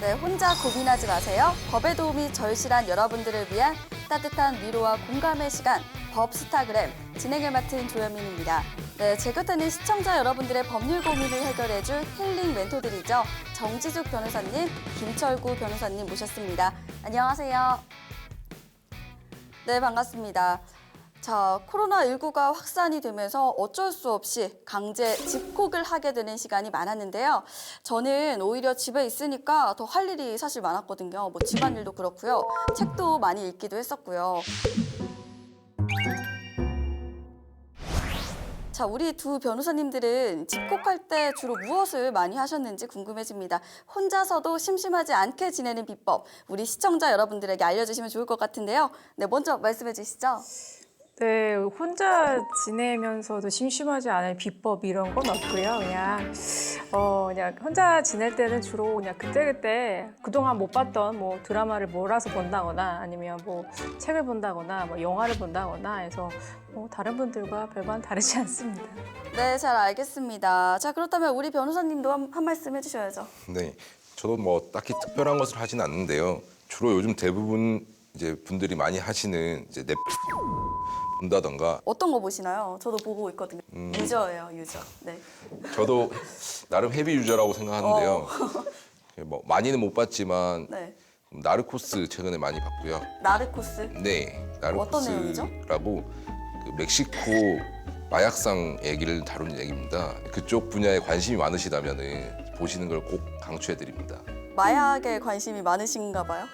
네, 혼자 고민하지 마세요. 법의 도움이 절실한 여러분들을 위한 따뜻한 위로와 공감의 시간, 법스타그램 진행을 맡은 조현민입니다. 네, 제 곁에는 시청자 여러분들의 법률 고민을 해결해줄 힐링 멘토들이죠. 정지숙 변호사님, 김철구 변호사님 모셨습니다. 안녕하세요. 네, 반갑습니다. 자, 코로나19가 확산이 되면서 어쩔 수 없이 강제 집콕을 하게 되는 시간이 많았는데요. 저는 오히려 집에 있으니까 더 할 일이 사실 많았거든요. 뭐 집안일도 그렇고요. 책도 많이 읽기도 했었고요. 자, 우리 두 변호사님들은 집콕할 때 주로 무엇을 많이 하셨는지 궁금해집니다. 혼자서도 심심하지 않게 지내는 비법, 우리 시청자 여러분들에게 알려주시면 좋을 것 같은데요. 네, 먼저 말씀해 주시죠. 네, 혼자 지내면서도 심심하지 않을 비법 이런 건 없고요. 그냥 혼자 지낼 때는 주로 그냥 그때그때 그동안 못 봤던 뭐 드라마를 몰아서 본다거나 아니면 뭐 책을 본다거나 뭐 영화를 본다거나 해서 뭐 다른 분들과 별반 다르지 않습니다. 네, 잘 알겠습니다. 자, 그렇다면 우리 변호사님도 한 말씀 해주셔야죠. 네, 저도 뭐 딱히 특별한 것을 하진 않는데요. 주로 요즘 대부분 이제 분들이 많이 하시는 이제 넷플릭스 본다던가. 어떤 거 보시나요? 저도 보고 있거든요. 유저예요, 유저. 네. 저도 나름 헤비 유저라고 생각하는데요. 뭐 많이는 못 봤지만 네. 나르코스 최근에 많이 봤고요. 나르코스. 네, 어떤 내용이죠? 나르코스라고 그 멕시코 마약상 얘기를 다룬 얘기입니다. 그쪽 분야에 관심이 많으시다면은 보시는 걸 꼭 강추해드립니다. 마약에 관심이 많으신가 봐요.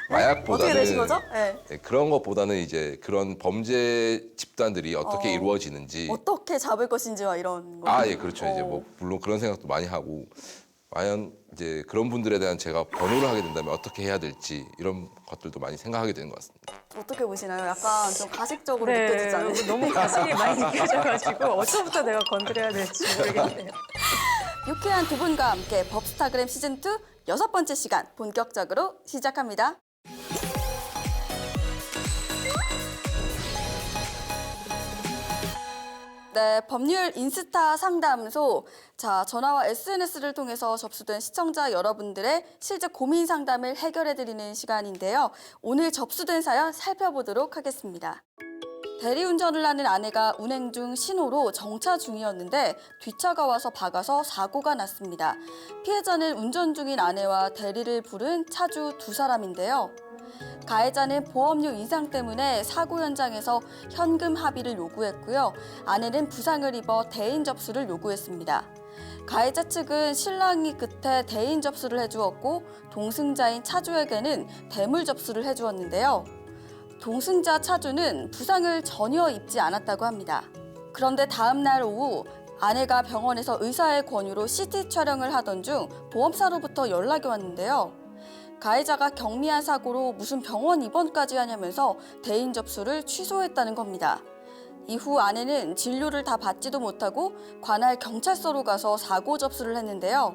마약보다는 어떻게 되신 거죠? 네. 네, 그런 것보다는 이제 그런 범죄 집단들이 어떻게 이루어지는지. 어떻게 잡을 것인지와 이런 거. 예, 그렇죠. 이제 뭐 물론 그런 생각도 많이 하고, 과연 이제 그런 분들에 대한 제가 변호를 하게 된다면 어떻게 해야 될지 이런 것들도 많이 생각하게 되는 것 같습니다. 어떻게 보시나요? 약간 좀 가식적으로 네, 느껴지지 않아요? 너무 가슴이 많이 느껴져가지고 어쩌부터 내가 건드려야 될지 모르겠네요. 유쾌한 두 분과 함께 법스타그램 시즌2 6번째 시간 본격적으로 시작합니다. 네, 법률 인스타 상담소. 자, 전화와 SNS를 통해서 접수된 시청자 여러분들의 실제 고민 상담을 해결해드리는 시간인데요. 오늘 접수된 사연 살펴보도록 하겠습니다. 대리운전을 하는 아내가 운행 중 신호로 정차 중이었는데 뒷차가 와서 박아서 사고가 났습니다. 피해자는 운전 중인 아내와 대리를 부른 차주 두 사람인데요. 가해자는 보험료 인상 때문에 사고 현장에서 현금 합의를 요구했고요. 아내는 부상을 입어 대인 접수를 요구했습니다. 가해자 측은 실랑이 끝에 대인 접수를 해주었고 동승자인 차주에게는 대물 접수를 해주었는데요. 동승자 차주는 부상을 전혀 입지 않았다고 합니다. 그런데 다음 날 오후 아내가 병원에서 의사의 권유로 CT 촬영을 하던 중 보험사로부터 연락이 왔는데요. 가해자가 경미한 사고로 무슨 병원 입원까지 하냐면서 대인 접수를 취소했다는 겁니다. 이후 아내는 진료를 다 받지도 못하고 관할 경찰서로 가서 사고 접수를 했는데요.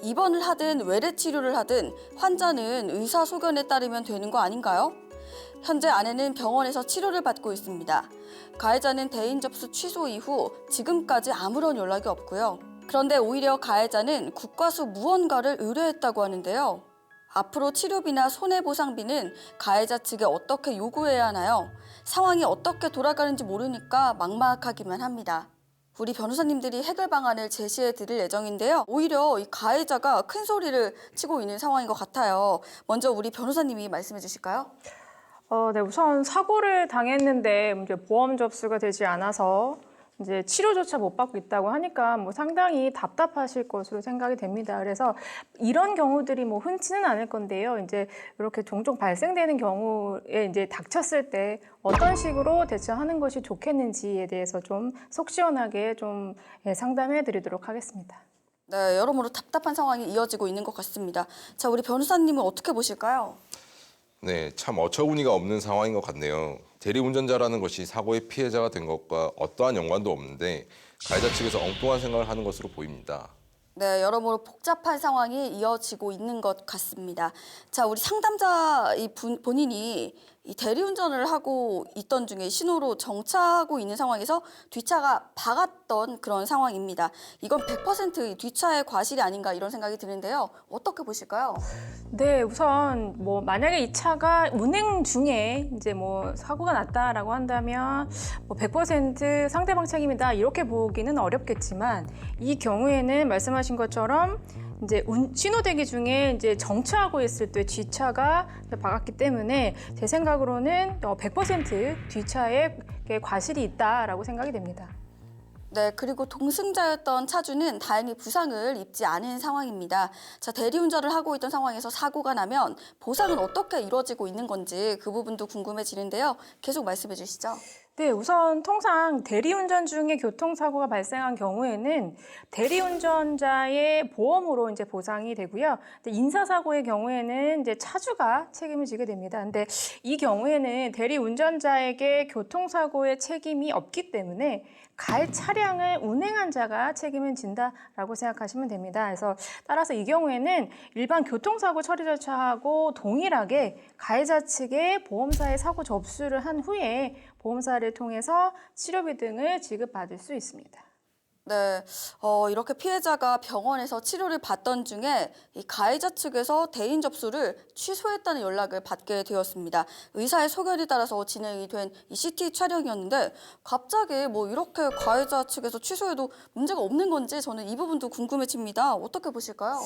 입원을 하든 외래 치료를 하든 환자는 의사 소견에 따르면 되는 거 아닌가요? 현재 아내는 병원에서 치료를 받고 있습니다. 가해자는 대인 접수 취소 이후 지금까지 아무런 연락이 없고요. 그런데 오히려 가해자는 국과수 무언가를 의뢰했다고 하는데요. 앞으로 치료비나 손해보상비는 가해자 측에 어떻게 요구해야 하나요? 상황이 어떻게 돌아가는지 모르니까 막막하기만 합니다. 우리 변호사님들이 해결 방안을 제시해 드릴 예정인데요. 오히려 이 가해자가 큰 소리를 치고 있는 상황인 것 같아요. 먼저 우리 변호사님이 말씀해 주실까요? 네, 우선 사고를 당했는데 이제 보험 접수가 되지 않아서 이제 치료조차 못 받고 있다고 하니까 뭐 상당히 답답하실 것으로 생각이 됩니다. 그래서 이런 경우들이 뭐 흔치는 않을 건데요. 이제 이렇게 종종 발생되는 경우에 이제 닥쳤을 때 어떤 식으로 대처하는 것이 좋겠는지에 대해서 좀 속 시원하게 좀 상담해 드리도록 하겠습니다. 네, 여러모로 답답한 상황이 이어지고 있는 것 같습니다. 자, 우리 변호사님은 어떻게 보실까요? 네, 참 어처구니가 없는 상황인 것 같네요. 대리운전자라는 것이 사고의 피해자가 된 것과 어떠한 연관도 없는데 가해자 측에서 엉뚱한 생각을 하는 것으로 보입니다. 네, 여러모로 복잡한 상황이 이어지고 있는 것 같습니다. 자, 우리 상담자 본인이 이 대리운전을 하고 있던 중에 신호로 정차하고 있는 상황에서 뒷차가 박았던 그런 상황입니다. 이건 100% 뒷차의 과실이 아닌가 이런 생각이 드는데요. 어떻게 보실까요? 네, 우선 뭐 만약에 이 차가 운행 중에 이제 뭐 사고가 났다라고 한다면 뭐 100% 상대방 책임이다 이렇게 보기는 어렵겠지만 이 경우에는 말씀하신 것처럼 이제 신호 대기 중에 이제 정차하고 있을 때 뒷차가 박았기 때문에 제 생각으로는 100% 뒷차에 과실이 있다라고 생각이 됩니다. 네, 그리고 동승자였던 차주는 다행히 부상을 입지 않은 상황입니다. 자, 대리운전을 하고 있던 상황에서 사고가 나면 보상은 어떻게 이루어지고 있는 건지 그 부분도 궁금해지는데요. 계속 말씀해 주시죠. 네, 우선 통상 대리운전 중에 교통사고가 발생한 경우에는 대리운전자의 보험으로 이제 보상이 되고요. 인사사고의 경우에는 이제 차주가 책임을 지게 됩니다. 근데 이 경우에는 대리운전자에게 교통사고의 책임이 없기 때문에 가해 차량을 운행한 자가 책임을 진다라고 생각하시면 됩니다. 그래서 따라서 이 경우에는 일반 교통사고 처리 절차하고 동일하게 가해자 측에 보험사에 사고 접수를 한 후에 보험사를 통해서 치료비 등을 지급받을 수 있습니다. 네, 이렇게 피해자가 병원에서 치료를 받던 중에 이 가해자 측에서 대인 접수를 취소했다는 연락을 받게 되었습니다. 의사의 소견에 따라서 진행이 된 이 CT 촬영이었는데 갑자기 뭐 이렇게 가해자 측에서 취소해도 문제가 없는 건지 저는 이 부분도 궁금해집니다. 어떻게 보실까요?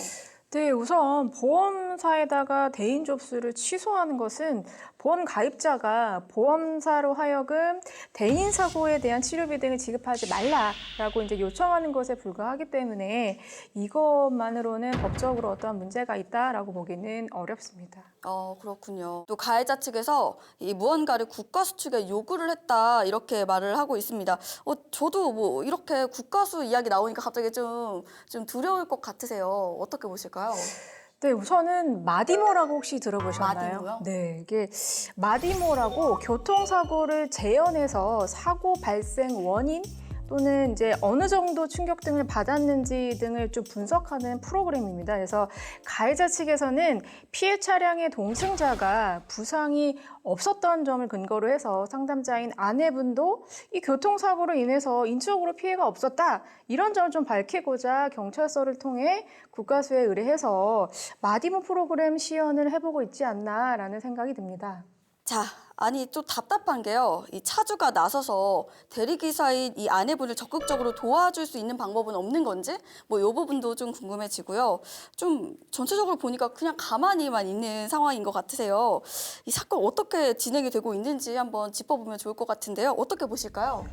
네, 우선 보험사에다가 대인 접수를 취소하는 것은 보험 가입자가 보험사로 하여금 대인 사고에 대한 치료비 등을 지급하지 말라라고 이제 요청하는 것에 불과하기 때문에 이것만으로는 법적으로 어떠한 문제가 있다라고 보기는 어렵습니다. 그렇군요. 또 가해자 측에서 이 무언가를 국가수 측에 요구를 했다 이렇게 말을 하고 있습니다. 저도 뭐 이렇게 국가수 이야기 나오니까 갑자기 좀 두려울 것 같으세요. 어떻게 보실까요? 네, 우선은 마디모라고 혹시 들어보셨나요? 마디모요? 네, 이게 마디모라고 교통사고를 재현해서 사고 발생 원인 또는 이제 어느 정도 충격 등을 받았는지 등을 좀 분석하는 프로그램입니다. 그래서 가해자 측에서는 피해 차량의 동승자가 부상이 없었던 점을 근거로 해서 상담자인 아내분도 이 교통사고로 인해서 인적으로 피해가 없었다 이런 점을 좀 밝히고자 경찰서를 통해 국가수에 의뢰해서 마디모 프로그램 시연을 해보고 있지 않나라는 생각이 듭니다. 자, 아니 좀 답답한 게요. 이 차주가 나서서 대리기사인 이 아내분을 적극적으로 도와줄 수 있는 방법은 없는 건지 뭐 이 부분도 좀 궁금해지고요. 좀 전체적으로 보니까 그냥 가만히만 있는 상황인 것 같으세요. 이 사건 어떻게 진행이 되고 있는지 한번 짚어보면 좋을 것 같은데요. 어떻게 보실까요?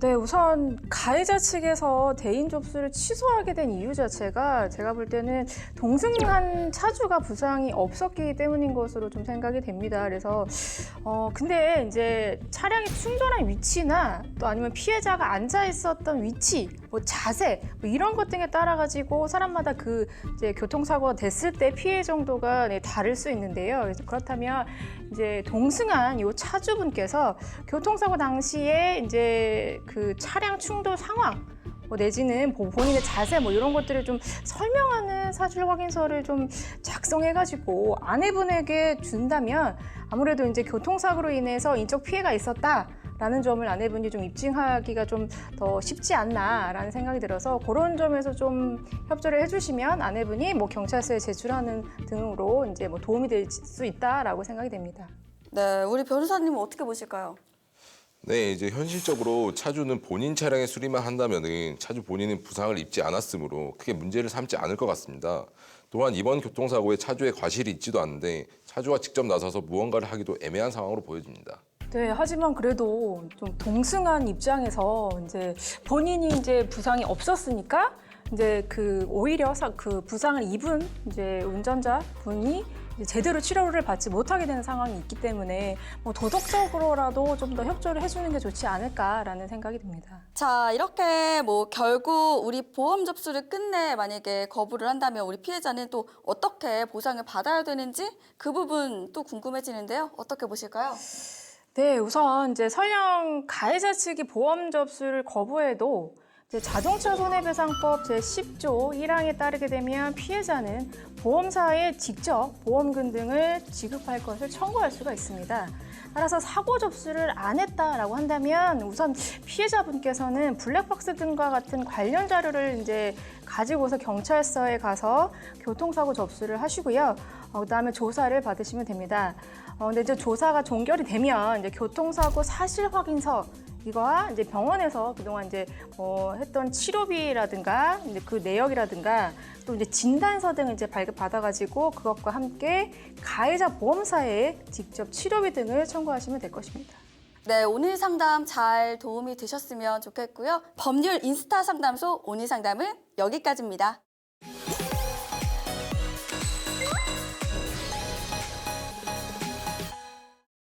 네, 우선 가해자 측에서 대인 접수를 취소하게 된 이유 자체가 제가 볼 때는 동승한 차주가 부상이 없었기 때문인 것으로 좀 생각이 됩니다. 그래서 근데 이제 차량이 충돌한 위치나 또 아니면 피해자가 앉아 있었던 위치, 뭐 자세, 뭐 이런 것 등에 따라 가지고 사람마다 그 이제 교통사고가 됐을 때 피해 정도가 다를 수 있는데요. 그래서 그렇다면 이제 동승한 이 차주분께서 교통사고 당시에 이제 그 차량 충돌 상황 내지는 본인의 자세 뭐 이런 것들을 좀 설명하는 사실 확인서를 좀 작성해가지고 아내분에게 준다면 아무래도 이제 교통사고로 인해서 인적 피해가 있었다라는 점을 아내분이 좀 입증하기가 좀 더 쉽지 않나라는 생각이 들어서 그런 점에서 좀 협조를 해주시면 아내분이 뭐 경찰서에 제출하는 등으로 이제 뭐 도움이 될 수 있다라고 생각이 됩니다. 네, 우리 변호사님은 어떻게 보실까요? 네, 이제 현실적으로 차주는 본인 차량에 수리만 한다면은 차주 본인은 부상을 입지 않았으므로 크게 문제를 삼지 않을 것 같습니다. 또한 이번 교통사고에 차주의 과실이 있지도 않은데 차주가 직접 나서서 무언가를 하기도 애매한 상황으로 보여집니다. 네, 하지만 그래도 좀 동승한 입장에서 이제 본인이 이제 부상이 없었으니까 이제 그 오히려 그 부상을 입은 이제 운전자 분이 제대로 치료를 받지 못하게 되는 상황이 있기 때문에 뭐 도덕적으로라도 좀 더 협조를 해주는 게 좋지 않을까라는 생각이 듭니다. 자, 이렇게 뭐 결국 우리 보험 접수를 끝내 만약에 거부를 한다면 우리 피해자는 또 어떻게 보상을 받아야 되는지 그 부분 또 궁금해지는데요. 어떻게 보실까요? 네, 우선 이제 설령 가해자 측이 보험 접수를 거부해도 자동차 손해배상법 제10조 1항에 따르게 되면 피해자는 보험사에 직접 보험금 등을 지급할 것을 청구할 수가 있습니다. 따라서 사고 접수를 안 했다라고 한다면 우선 피해자분께서는 블랙박스 등과 같은 관련 자료를 이제 가지고서 경찰서에 가서 교통사고 접수를 하시고요. 그다음에 조사를 받으시면 됩니다. 근데 이제 조사가 종결이 되면 이제 교통사고 사실 확인서 이거와 이제 병원에서 그동안 이제 했던 치료비라든가 이제 그 내역이라든가 또 이제 진단서 등을 이제 발급받아가지고 그것과 함께 가해자 보험사에 직접 치료비 등을 청구하시면 될 것입니다. 네, 오늘 상담 잘 도움이 되셨으면 좋겠고요. 법률 인스타 상담소 오늘 상담은 여기까지입니다.